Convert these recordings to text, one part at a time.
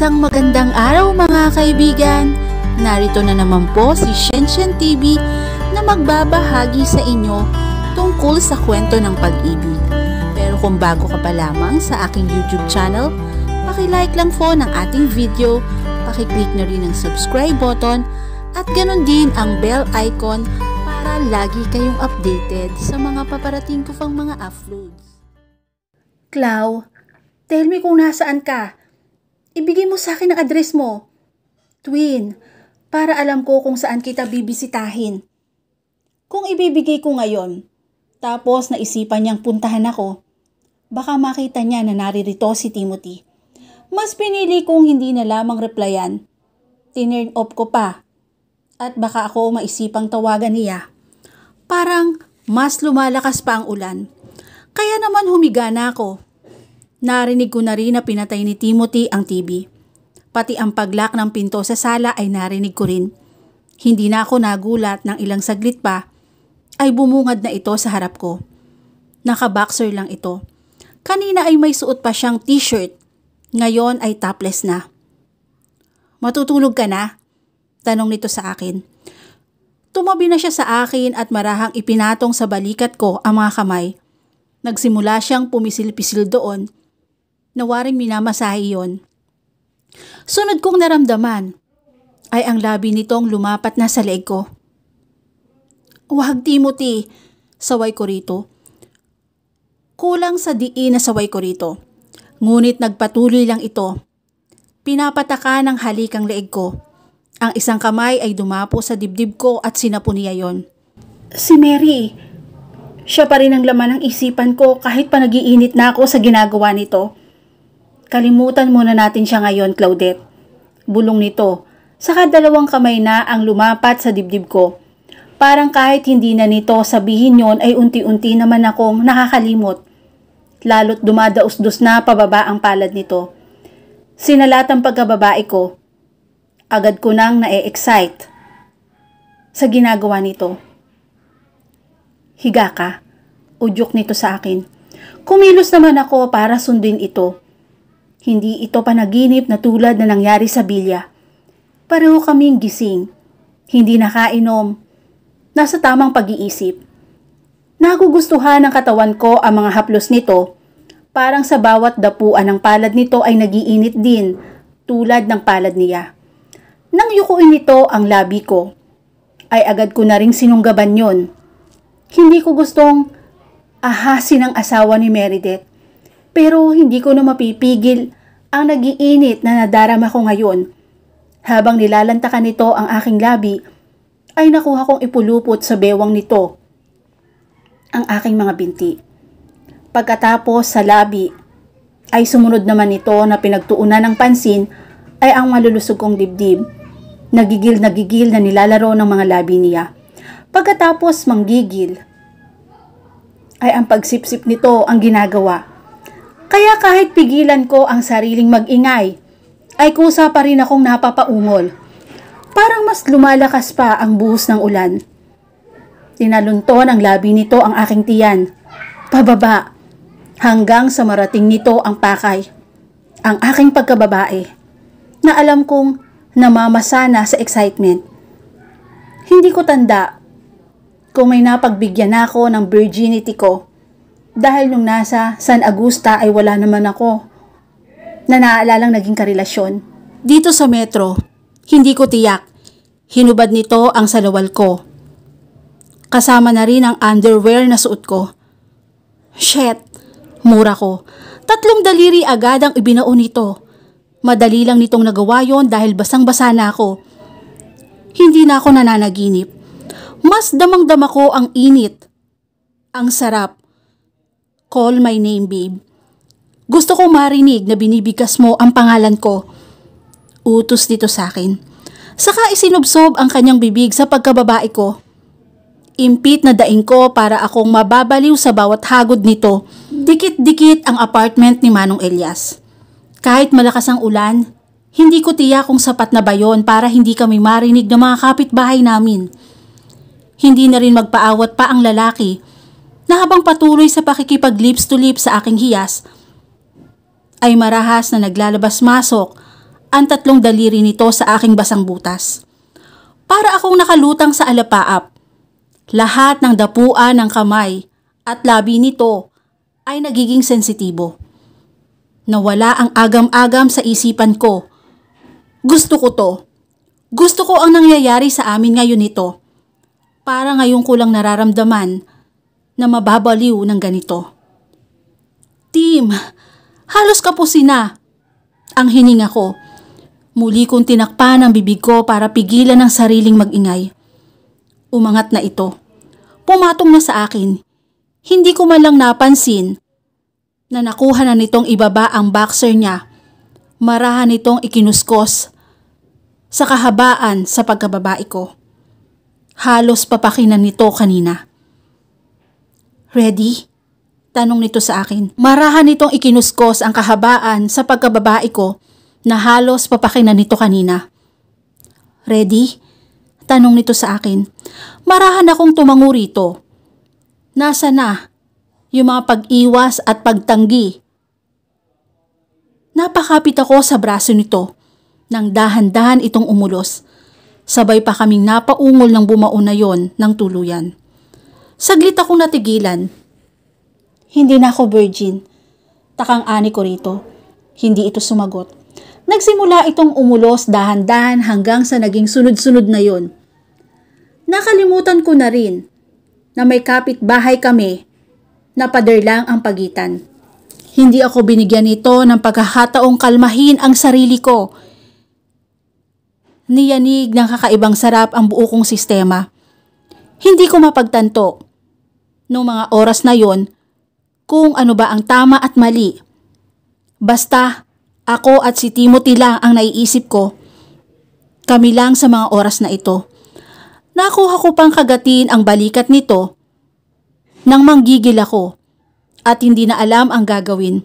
Isang magandang araw mga kaibigan! Narito na naman po si Shenshen TV na magbabahagi sa inyo tungkol sa kwento ng pag-ibig. Pero kung bago ka pa lamang sa aking YouTube channel, paki-like lang po ng ating video, paki-click na rin ang subscribe button at ganun din ang bell icon para lagi kayong updated sa mga paparating ko pang mga uploads. Clau, tell me kung nasaan ka. Ibigay mo sa akin ang address mo. Twin, para alam ko kung saan kita bibisitahin. Kung ibibigay ko ngayon, tapos naisipan niyang puntahan ako, baka makita niya na naririto si Timothy. Mas pinili kong hindi na lamang replyan. Tinurn off ko pa. At baka ako maisipang tawagan niya. Parang mas lumalakas pa ang ulan. Kaya naman humiga na ako. Narinig ko na rin na pinatay ni Timothy ang TV. Pati ang paglock ng pinto sa sala ay narinig ko rin. Hindi na ako nagulat ng ilang saglit pa ay bumungad na ito sa harap ko. Naka-boxer lang ito. Kanina ay may suot pa siyang t-shirt. Ngayon ay topless na. Matutulog ka na? Tanong nito sa akin. Tumabi na siya sa akin at marahang ipinatong sa balikat ko ang mga kamay. Nagsimula siyang pumisil-pisil doon. Nawaring minamasahe yon. Sunod kong naramdaman ay ang labi nitong lumapat na sa leeg ko. Wag Timothy, saway ko rito. Kulang sa diin na saway ko rito. Ngunit nagpatuloy lang ito. Pinapataka ng halik ang leeg ko. Ang isang kamay ay dumapo sa dibdib ko at sinapo niya yon. Si Mary, siya pa rin ang laman ng isipan ko kahit pa nagiinit na ako sa ginagawa nito. Kalimutan muna natin siya ngayon, Claudette. Bulong nito. Saka dalawang kamay na ang lumapat sa dibdib ko. Parang kahit hindi na nito sabihin yon ay unti-unti naman akong nakakalimot. Lalo't dumadausdos na pababa ang palad nito. Sinalat ang pagkababae ko. Agad ko nang na-excite sa ginagawa nito. Higa ka, udyok nito sa akin. Kumilos naman ako para sundin ito. Hindi ito panaginip na tulad na nangyari sa bilya. Pareho kaming gising, hindi nakainom, nasa tamang pag-iisip. Nagugustuhan ng katawan ko ang mga haplos nito, parang sa bawat dapuan ng palad nito ay nagiinit din, tulad ng palad niya. Nang yukuin nito ang labi ko, ay agad ko na ring sinunggaban yon. Hindi ko gustong ahasin ang asawa ni Meredith. Pero hindi ko na mapipigil ang nagiinit na nadarama ko ngayon. Habang nilalantakan nito ang aking labi, ay nakuha kong ipulupot sa bewang nito ang aking mga binti. Pagkatapos sa labi, ay sumunod naman ito na pinagtuunan ng pansin ay ang malulusog kong dibdib. Nagigil na nilalaro ng mga labi niya. Pagkatapos manggigil, ay ang pagsipsip nito ang ginagawa. Kaya kahit pigilan ko ang sariling mag-ingay, ay kusa pa rin akong napapaungol. Parang mas lumalakas pa ang buhos ng ulan. Tinalunton ang labi nito ang aking tiyan. Pababa, hanggang sa marating nito ang pakay. Ang aking pagkababae, na alam kong namamasana sa excitement. Hindi ko tanda kung may napagbigyan ako ng virginity ko. Dahil nung nasa San Agusta ay wala naman ako na naaalalang naging karelasyon. Dito sa metro, hindi ko tiyak. Hinubad nito ang salawal ko. Kasama na rin ang underwear na suot ko. Shit, mura ko. 3 daliri agad ang ibinao nito. Madali lang nitong nagawa yon dahil basang-basa na ako. Hindi na ako nananaginip. Mas damang-dama ko ang init. Ang sarap. Call my name, babe. Gusto kong marinig na binibigkas mo ang pangalan ko. Utos dito sa akin. Saka isinubsob ang kanyang bibig sa pagkababae ko. Impit na daing ko para akong mababaliw sa bawat hagod nito. Dikit-dikit ang apartment ni Manong Elias. Kahit malakas ang ulan, hindi ko tiyak kung sapat na ba yon para hindi kami marinig ng mga kapitbahay namin. Hindi na rin magpaawat pa ang lalaki na habang patuloy sa pakikipag lips to lips sa aking hiyas, ay marahas na naglalabas-masok ang 3 daliri nito sa aking basang butas. Para akong nakalutang sa alapaap. Lahat ng dapuan ng kamay at labi nito ay nagiging sensitibo. Nawala ang agam-agam sa isipan ko. Gusto ko to. Gusto ko ang nangyayari sa amin ngayon nito. Para ngayon ko lang nararamdaman na mababaliw ng ganito. Team, halos kapusin na. Ang hininga ko. Muli kong tinakpan ang bibig ko para pigilan ang sariling mag-ingay. Umangat na ito. Pumatong na sa akin. Hindi ko man lang napansin na nakuha na nitong ibaba ang boxer niya. Marahan nitong ikinuskos sa kahabaan sa pagkababae ko. Halos papakinan nito kanina. Ready? Tanong nito sa akin. Marahan nitong ikinuskos ang kahabaan sa pagkababae ko na halos papakinan nito kanina. Ready? Tanong nito sa akin. Marahan akong tumango rito. Nasa na yung mga pag-iwas at pagtanggi? Napakapit ako sa braso nito nang dahan-dahan itong umulos. Sabay pa kaming napaungol ng bumao na yon ng tuluyan. Saglit akong natigilan. Hindi na ako virgin. Takang-ani ko rito. Hindi ito sumagot. Nagsimula itong umulos dahan-dahan hanggang sa naging sunod-sunod na yon. Nakalimutan ko na rin na may kapitbahay kami na pader lang ang pagitan. Hindi ako binigyan nito ng pagkakataong kalmahin ang sarili ko. Niyanig ng kakaibang sarap ang buo kong sistema. Hindi ko mapagtanto noong mga oras na yon kung ano ba ang tama at mali. Basta ako at si Timothy lang ang naiisip ko. Kami lang sa mga oras na ito. Nakuha ko pang kagatin ang balikat nito nang manggigil ako at hindi na alam ang gagawin.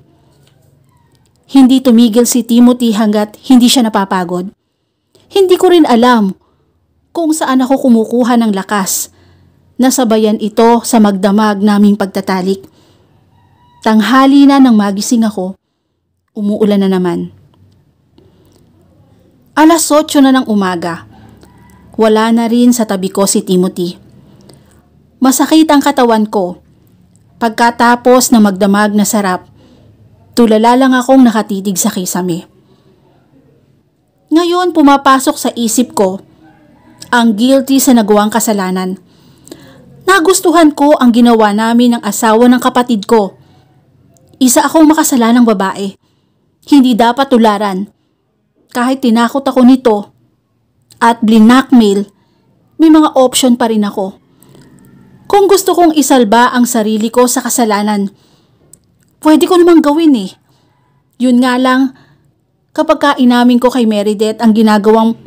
Hindi tumigil si Timothy hanggat hindi siya napapagod. Hindi ko rin alam kung saan ako kumukuha ng lakas. Nasabayan ito sa magdamag naming pagtatalik. Tanghali na nang magising ako. Umuulan na naman. 8:00 na ng umaga. Wala na rin sa tabi ko si Timothy. Masakit ang katawan ko. Pagkatapos na magdamag na sarap, tulala lang akong nakatitig sa kisame. Ngayon pumapasok sa isip ko ang guilty sa nagawang kasalanan. Nagustuhan ko ang ginawa namin ng asawa ng kapatid ko. Isa akong makasalanang babae. Hindi dapat tularan. Kahit tinakot ako nito at blinakmail, may mga option pa rin ako. Kung gusto kong isalba ang sarili ko sa kasalanan, pwede ko namang gawin eh. Yun nga lang, kapag inamin ko kay Meredith ang ginagawang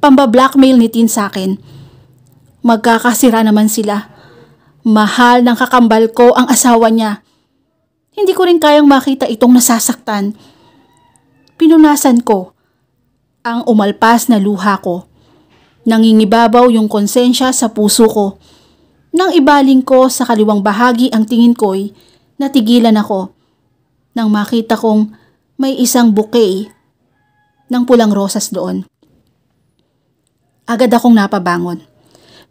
pambablackmail ni Tin sa akin, magkakasira naman sila. Mahal ng kakambal ko ang asawa niya. Hindi ko rin kayang makita itong nasasaktan. Pinunasan ko ang umalpas na luha ko. Nangingibabaw yung konsensya sa puso ko. Nang ibaling ko sa kaliwang bahagi ang tingin ko'y natigilan ako nang makita kong may isang bouquet ng pulang rosas doon. Agad akong napabangon.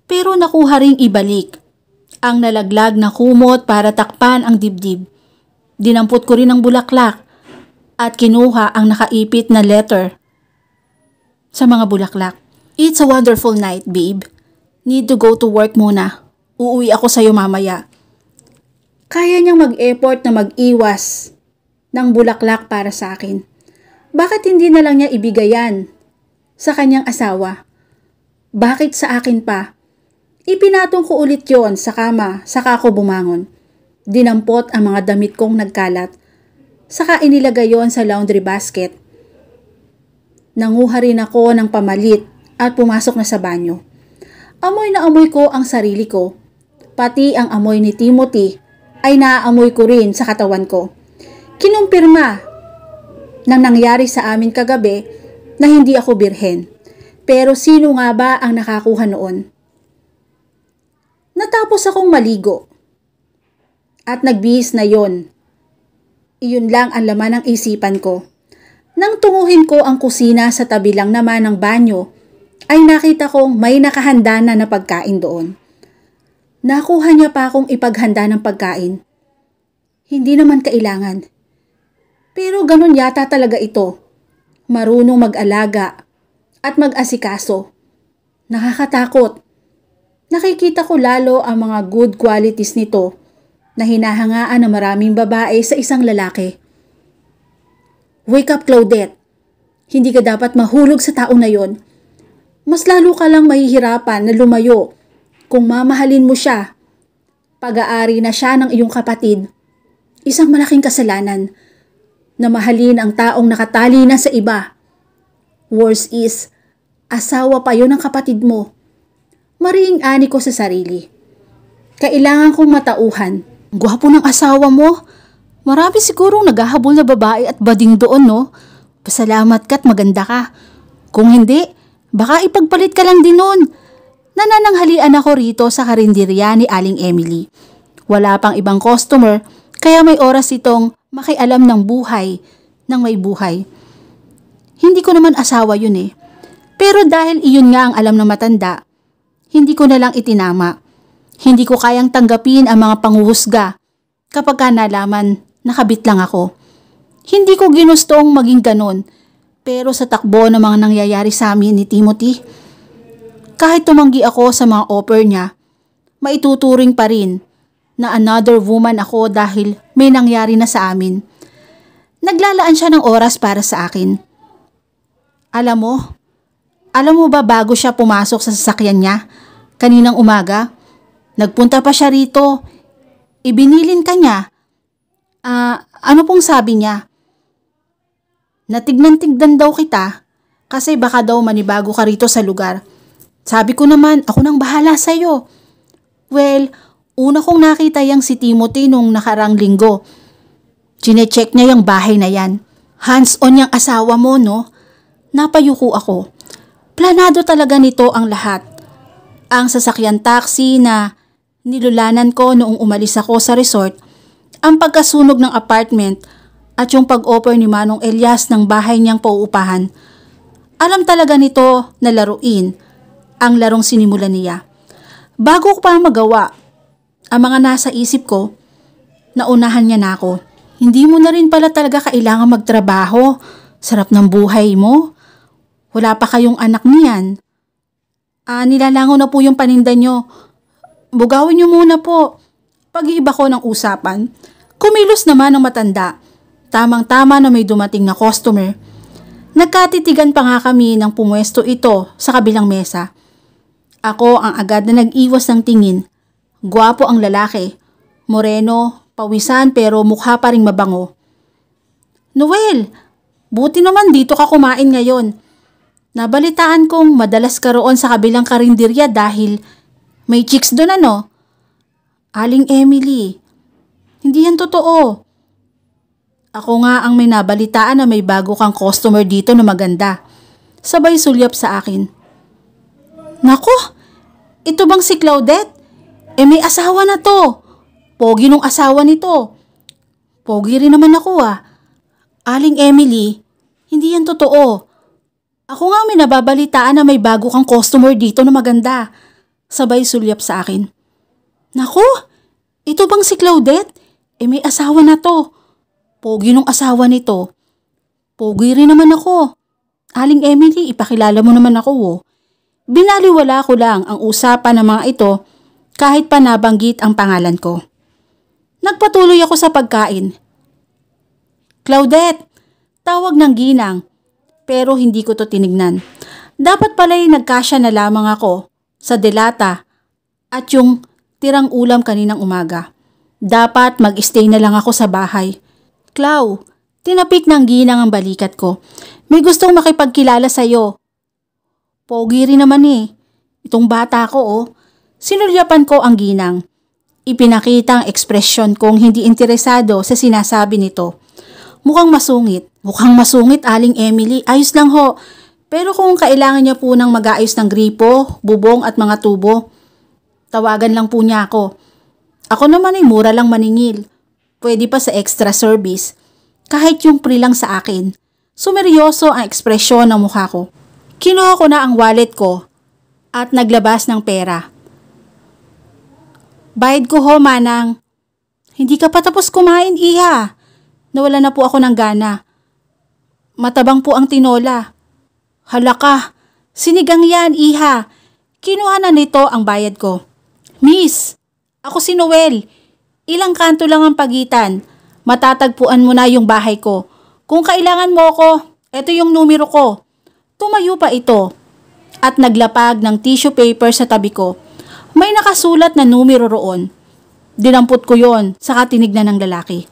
Pero nakuha ring ibalik ang nalaglag na kumot para takpan ang dibdib. Dinampot ko rin ang bulaklak at kinuha ang nakaipit na letter sa mga bulaklak. It's a wonderful night, babe. Need to go to work muna. Uuwi ako sa'yo mamaya. Kaya niyang mag-effort na mag-iwas ng bulaklak para sa akin. Bakit hindi na lang niya ibigayan sa kanyang asawa? Bakit sa akin pa? Ipinatong ko ulit yon sa kama saka ako bumangon. Dinampot ang mga damit kong nagkalat. Saka inilagay yon sa laundry basket. Nanguha rin ako ng pamalit at pumasok na sa banyo. Amoy na amoy ko ang sarili ko. Pati ang amoy ni Timothy ay naaamoy ko rin sa katawan ko. Kinumpirma ng nangyari sa amin kagabi na hindi ako birhen. Pero sino nga ba ang nakakuha noon? Natapos akong maligo. At nagbihis na yon. Iyon lang ang laman ng isipan ko. Nang tunguhin ko ang kusina sa tabi lang naman ng banyo, ay nakita kong may nakahanda na na pagkain doon. Nakuha niya pa akong ipaghanda ng pagkain. Hindi naman kailangan. Pero ganun yata talaga ito. Marunong mag-alaga at mag-asikaso. Nakakatakot. Nakikita ko lalo ang mga good qualities nito na hinahangaan ng maraming babae sa isang lalaki. Wake up, Claudette. Hindi ka dapat mahulog sa tao na yon. Mas lalo ka lang mahihirapan na lumayo kung mamahalin mo siya. Pag-aari na siya ng iyong kapatid. Isang malaking kasalanan na mahalin ang taong nakatali na sa iba. Worse is, asawa pa yon ng kapatid mo. Mariing ani ko sa sarili. Kailangan kong matauhan. Gwapo ng asawa mo. Marami sigurong naghahabol na babae at bading doon, no? Pasalamat ka't maganda ka. Kung hindi, baka ipagpalit ka lang din noon. Nanananghalian ako rito sa karinderya ni Aling Emily. Wala pang ibang customer, kaya may oras itong makialam ng buhay ng may buhay. Hindi ko naman asawa yun eh. Pero dahil iyon nga ang alam ng matanda, hindi ko na lang itinama. Hindi ko kayang tanggapin ang mga panghuhusga kapag ka nalaman nakabit lang ako. Hindi ko ginustong maging ganon, pero sa takbo ng mga nangyayari sa amin ni Timothy, kahit tumanggi ako sa mga offer niya, maituturing pa rin na another woman ako dahil may nangyari na sa amin. Naglalaan siya ng oras para sa akin. Alam mo ba bago siya pumasok sa sasakyan niya, kaninang umaga, nagpunta pa siya rito, ibinilin ka niya. Ano pong sabi niya? Natignan-tignan daw kita kasi baka daw manibago ka rito sa lugar. Sabi ko naman, ako nang bahala sa'yo. Well, una kong nakita yang si Timothy nung nakarang linggo. Chine-check niya yung bahay na yan. Hands-on yung asawa mo, no? Napayuko ako. Planado talaga nito ang lahat. Ang sasakyan taxi na nilulanan ko noong umalis ako sa resort, ang pagkasunog ng apartment at yung pag-offer ni Manong Elias ng bahay niyang pauupahan. Alam talaga nito na laruin ang larong sinimulan niya. Bago ko pa magawa ang mga nasa isip ko, naunahan niya na ako. Hindi mo na rin pala talaga kailangan magtrabaho. Sarap ng buhay mo. Wala pa kayong anak niyan. Nilalangaw na po yung paninda nyo. Bugawin nyo muna po. Pag-iiba ko ng usapan. Kumilos naman ang matanda. Tamang-tama na may dumating na customer. Nagkatitigan pa nga kami ng pumwesto ito sa kabilang mesa. Ako ang agad na nag-iwas ng tingin. Gwapo ang lalaki. Moreno, pawisan pero mukha pa ring mabango. Noel, buti naman dito ka kumain ngayon. Nabalitaan kong madalas ka roon sa kabilang karinderya dahil may chicks doon ano? Aling Emily, hindi yan totoo. Ako nga ang may nabalitaan na may bago kang customer dito na maganda. Sabay sulyap sa akin. Nako, ito bang si Claudette? May asawa na to. Pogi nung asawa nito. Pogi rin naman ako Aling Emily, hindi yan totoo. Ako nga may nababalitaan na may bago kang customer dito na maganda. Sabay sulyap sa akin. Nako, ito bang si Claudette? May asawa na to. Pogi nung asawa nito. Pogi rin naman ako. Aling Emily, ipakilala mo naman ako Binaliwala ko lang ang usapan ng mga ito kahit pa nabanggit ang pangalan ko. Nagpatuloy ako sa pagkain. Claudette, tawag ng ginang, pero hindi ko to tinignan. Dapat pala'y nagkasya na lamang ako sa delata at yung tirang ulam kaninang umaga. Dapat mag-stay na lang ako sa bahay. Clau, tinapik ng ginang ang balikat ko. May gustong makipagkilala sa'yo. Pogi rin naman Itong bata ko Sinulyapan ko ang ginang. Ipinakita ang ekspresyon kong hindi interesado sa sinasabi nito. Mukhang masungit. Mukhang masungit, Aling Emily. Ayos lang ho. Pero kung kailangan niya po ng mag-aayos ng gripo, bubong at mga tubo, tawagan lang po niya ako. Ako naman ay mura lang maningil. Pwede pa sa extra service. Kahit yung free lang sa akin. Sumeryoso ang ekspresyon ng mukha ko. Kinuha ko na ang wallet ko at naglabas ng pera. Bayad ko ho, manang. Hindi ka pa tapos kumain, iha. Nawala na po ako ng gana. Matabang po ang tinola. Hala ka, sinigang yan, iha. Kinuha na nito ang bayad ko. Miss, ako si Noel. Ilang kanto lang ang pagitan. Matatagpuan mo na yung bahay ko. Kung kailangan mo ko, eto yung numero ko. Tumayo pa ito at naglapag ng tissue paper sa tabi ko. May nakasulat na numero roon. Dinampot ko yon, saka tinignan ng lalaki.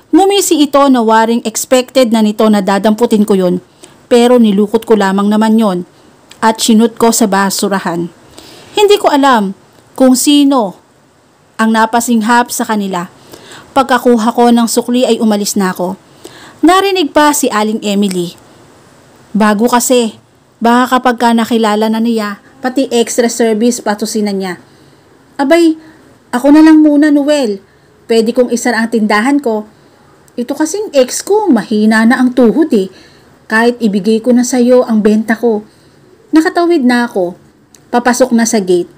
Ngumisi ito na waring expected na nito na dadamputin ko yon, pero nilukot ko lamang naman yon at sinut ko sa basurahan. Hindi ko alam kung sino ang napasinghap sa kanila. Pagkakuha ko ng sukli ay umalis na ako. Narinig pa si Aling Emily. Bago kasi, baka kapag ka nakilala na niya, pati extra service patusinan niya. Abay, ako na lang muna, Noel. Pwede kong isara ang tindahan ko. Ito kasing ex ko, mahina na ang tuhod eh. Kahit ibigay ko na sa'yo ang benta ko. Nakatawid na ako. Papasok na sa gate.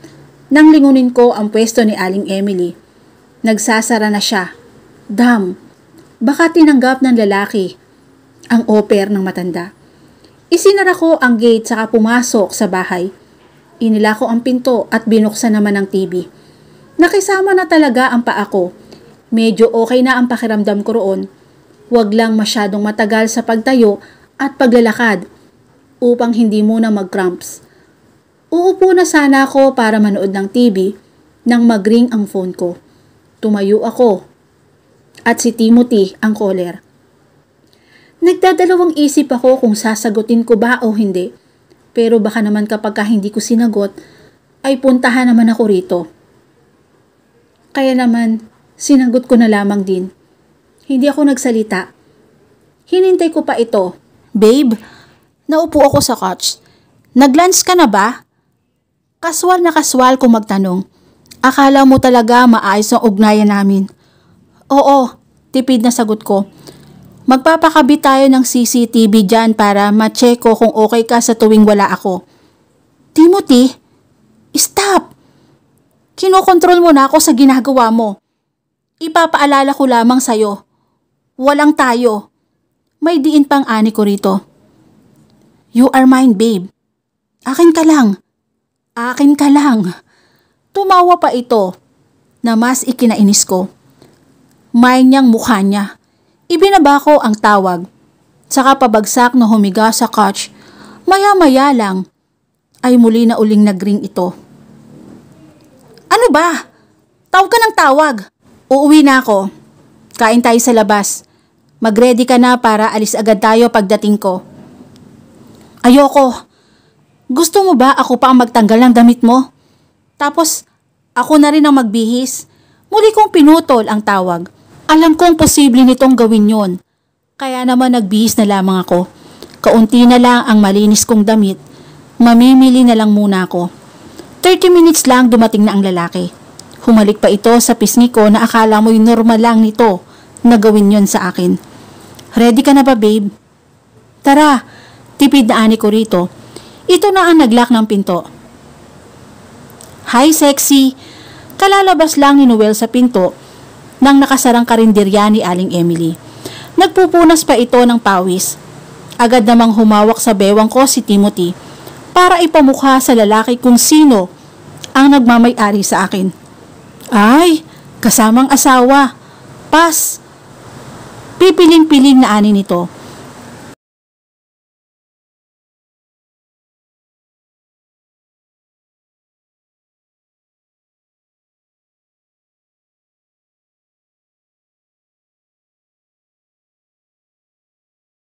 Nang lingunin ko ang pwesto ni Aling Emily. Nagsasara na siya. Damn, baka tinanggap ng lalaki ang offer ng matanda. Isinara ko ang gate saka pumasok sa bahay. Inila ko ang pinto at binuksan naman ang TV. Nakisama na talaga ang paa ko. Medyo okay na ang pakiramdam ko roon. Huwag lang masyadong matagal sa pagtayo at paglalakad upang hindi muna mag-cramps. Uupo na sana ako para manood ng TV nang mag-ring ang phone ko. Tumayo ako at si Timothy ang caller. Nagdadalawang isip ako kung sasagutin ko ba o hindi. Pero baka naman kapag hindi ko sinagot, ay puntahan naman ako rito. Kaya naman, sinagot ko na lamang din. Hindi ako nagsalita. Hinintay ko pa ito. Babe, naupo ako sa couch. Nag-lunch ka na ba? Kaswal na kaswal kung magtanong. Akala mo talaga maayos ang ugnayan namin. Oo, tipid na sagot ko. Magpapakabit tayo ng CCTV dyan para ma-check ko kung okay ka sa tuwing wala ako. Timothy, stop! Kinokontrol mo na ako sa ginagawa mo. Ipapaalala ko lamang sa'yo. Walang tayo. May diin pang ani ko rito. You are mine, babe. Akin ka lang. Akin ka lang. Tumawa pa ito na mas ikinainis ko. May niyang mukha niya. Ibinaba ko ang tawag. Saka pabagsak na humiga sa couch. Maya-maya lang ay muli na uling nagring ito. Ano ba? Tawag ka ng tawag. Uuwi na ako. Kain tayo sa labas. Mag-ready ka na para alis agad tayo pagdating ko. Ayoko. Gusto mo ba ako pa ang magtanggal ng damit mo? Tapos ako na rin ang magbihis. Muli kong pinutol ang tawag. Alam kong posible nitong gawin yon. Kaya naman nagbihis na lamang ako. Kaunti na lang ang malinis kong damit. Mamimili na lang muna ako. 30 minutes lang dumating na ang lalaki. Humalik pa ito sa pisngi ko na akala mo'y normal lang nito na gawin yon sa akin. Ready ka na ba, babe? Tara, tipid na ani ko rito. Ito na ang naglock ng pinto. Hi, sexy! Kalalabas lang ni Noel sa pinto nang nakasarang karinderya ni Aling Emily. Nagpupunas pa ito ng pawis. Agad namang humawak sa bewang ko si Timothy para ipamukha sa lalaki kung sino ang nagmamay-ari sa akin. Ay, kasamang asawa. Pas! Pipiling-piling na ani nito.